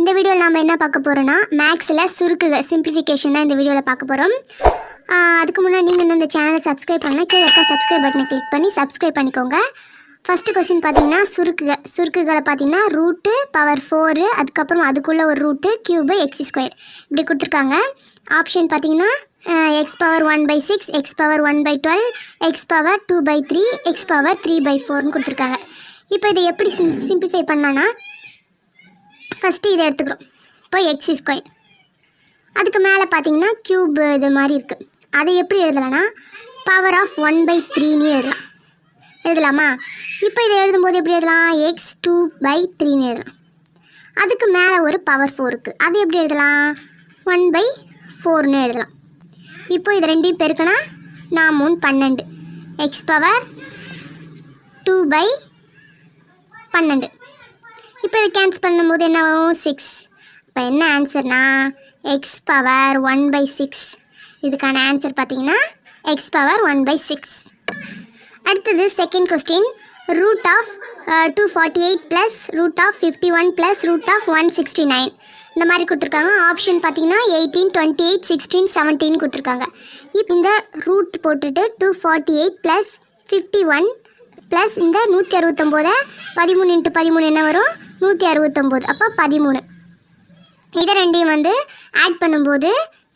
இந்த வீடியோவில் நாம் என்ன பார்க்க போகிறோன்னா மேக்ஸில் சுருக்குக சிம்பிளிஃபிகேஷன் தான் இந்த வீடியோவில் பார்க்க போகிறோம். அதுக்கு முன்னாடி நீங்கள் இந்த சேனலை சப்ஸ்கிரைப் பண்ணலாம். கீழே இருக்க சப்ஸ்கிரைப் பட்டனை கிளிக் பண்ணி சப்ஸ்கிரைப் பண்ணிக்கோங்க. ஃபஸ்ட்டு கொஸ்டின் பார்த்தீங்கன்னா சுருக்குகளை பார்த்தீங்கன்னா ரூட்டு பவர் 4, அதுக்கப்புறம் அதுக்குள்ளே ஒரு ரூட்டு கியூபு எக்ஸ் ஸ்கொயர் இப்படி கொடுத்துருக்காங்க. ஆப்ஷன் பார்த்தீங்கன்னா x power 1/6, x power 1/12, x power 2/3, x power 3/4ன்னு கொடுத்துருக்காங்க. இப்போ இதை எப்படி சிம்பிளிஃபை பண்ணலான்னா ஃபஸ்ட்டு இதை எடுத்துக்கிறோம். இப்போ எக்ஸ் ஸ்கொயர், அதுக்கு மேலே பார்த்தீங்கன்னா க்யூப் இது மாதிரி இருக்குது. அதை எப்படி எழுதலாம்னா பவர் ஆஃப் 1/3ன்னு எழுதலாமா? இப்போ இதை எழுதும்போது எப்படி எழுதலாம்? எக்ஸ் 2/3ன்னு எழுதலாம். அதுக்கு மேலே ஒரு பவர் 4 இருக்குது, அது எப்படி எழுதலாம்? 1/4ன்னு எழுதலாம். இப்போ இது ரெண்டையும் பெருக்கினா 4 12, எக்ஸ் பவர் 2/12. இப்போ இதை கேன்சல் பண்ணும்போது என்ன வரும்? 6. இப்போ என்ன ஆன்சர்னா எக்ஸ் பவர் 1/6. இதுக்கான ஆன்சர் பார்த்தீங்கன்னா எக்ஸ் பவர் 1/6. அடுத்தது second question, root of 248 plus root of 51 plus root of 169 இந்த மாதிரி கொடுத்துருக்காங்க. ஆப்ஷன் பார்த்தீங்கன்னா 18, 28, 16, 17 கொடுத்துருக்காங்க. இப்போ இந்த ரூட் போட்டுட்டு 248 ப்ளஸ் 51 ப்ளஸ் இந்த 169 13 × 13 என்ன வரும்? 169. அப்போ 13. இதை ரெண்டையும் வந்து ஆட் பண்ணும்போது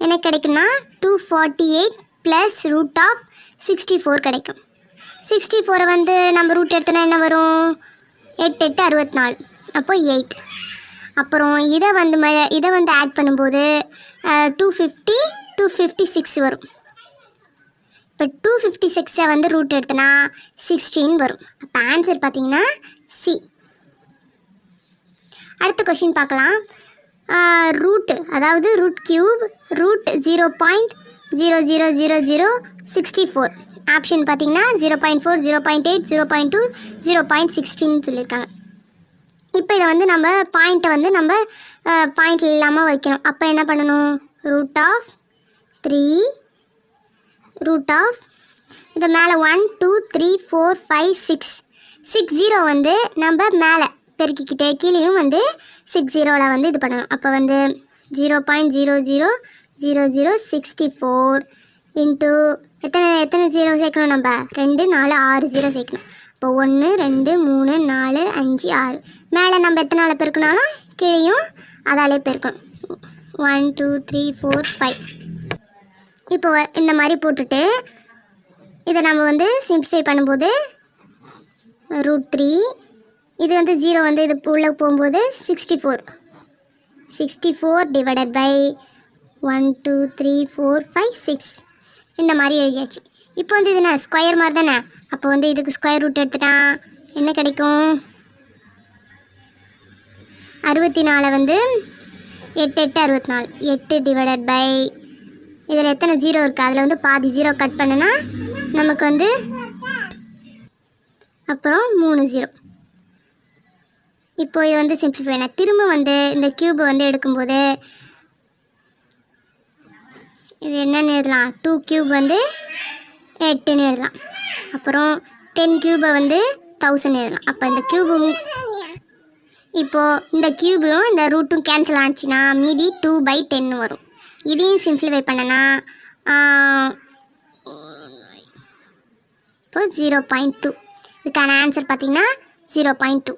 என்ன கிடைக்குன்னா 248 ப்ளஸ் ரூட் ஆஃப் 64 கிடைக்கும். 64 வந்து நம்ம ரூட் எடுத்தோன்னா என்ன வரும்? 8 8 64, அப்போ 8. அப்புறம் இதை வந்து ஆட் பண்ணும்போது 250 256 வரும். இப்போ 256 வந்து ரூட் எடுத்தோன்னா 16 வரும். அப்போ ஆன்சர் பார்த்தீங்கன்னா சி. அடுத்த கொஷின் பார்க்கலாம். ரூட்டு, அதாவது ரூட் கியூப் ரூட் 0.000064. ஆப்ஷன் பார்த்தீங்கன்னா 0.4, 0.8, 0.2, 0.16 சொல்லியிருக்காங்க. இப்போ இதை வந்து நம்ம பாயிண்ட்டை வந்து நம்ம பாயிண்ட் இல்லாமல் வைக்கணும். அப்போ என்ன பண்ணணும்? ரூட் ஆஃப் 3 ரூட் ஆஃப் இது மேலே 1 2 3 4 5 6 60 வந்து நம்ம மேலே பெருக்கிக்கிட்டே கீழேயும் வந்து 60ல் வந்து இது பண்ணணும். அப்போ வந்து 0.000064 இன்ட்டு எத்தனை 0 சேர்க்கணும்? நம்ம 2 4 6 0 சேர்க்கணும். இப்போ 1 2 3 4 5 6 மேலே நம்ம எத்தனை பெருக்கினாலும் கீழேயும் அதாலே பெருக்கணும். 1 2 3 4 5. இப்போ இந்த மாதிரி போட்டுட்டு இதை நம்ம வந்து சிம்பிளிஃபை பண்ணும்போது ரூட் 3 இது வந்து 0 வந்து இது உள்ளே போகும்போது 64 டிவைடட் பை 1 2 3 4 5 6 இந்த மாதிரி எழுதியாச்சு. இப்போ வந்து இது என்ன ஸ்கொயர் மாதிரி தானே? அப்போ வந்து இதுக்கு ஸ்கொயர் ரூட் எடுத்துட்டா என்ன கிடைக்கும்? 64 வந்து 8 8 64, 8 டிவைடட் பை இதில் எத்தனை 0 இருக்குது? அதில் வந்து பாதி 0 கட் பண்ணுனா நமக்கு வந்து அப்புறம் 3 0. இப்போ இது வந்து சிம்பிளிஃபை பண்ண திரும்ப வந்து இந்த க்யூபை வந்து எடுக்கும்போது இது என்னென்னு எழுதலாம்? 2 க்யூப் வந்து 8ன்னு எழுதலாம். அப்புறம் 10 க்யூபை வந்து 1000 எழுதலாம். அப்போ இந்த க்யூபும் இப்போது இந்த க்யூபும் இந்த ரூட்டும் கேன்சல் ஆச்சுன்னா மீதி 2/10 வரும். இதையும் சிம்பிளிஃபை பண்ணனா இப்போ 0.2. இதுக்கான ஆன்சர் பார்த்திங்கன்னா 0.2.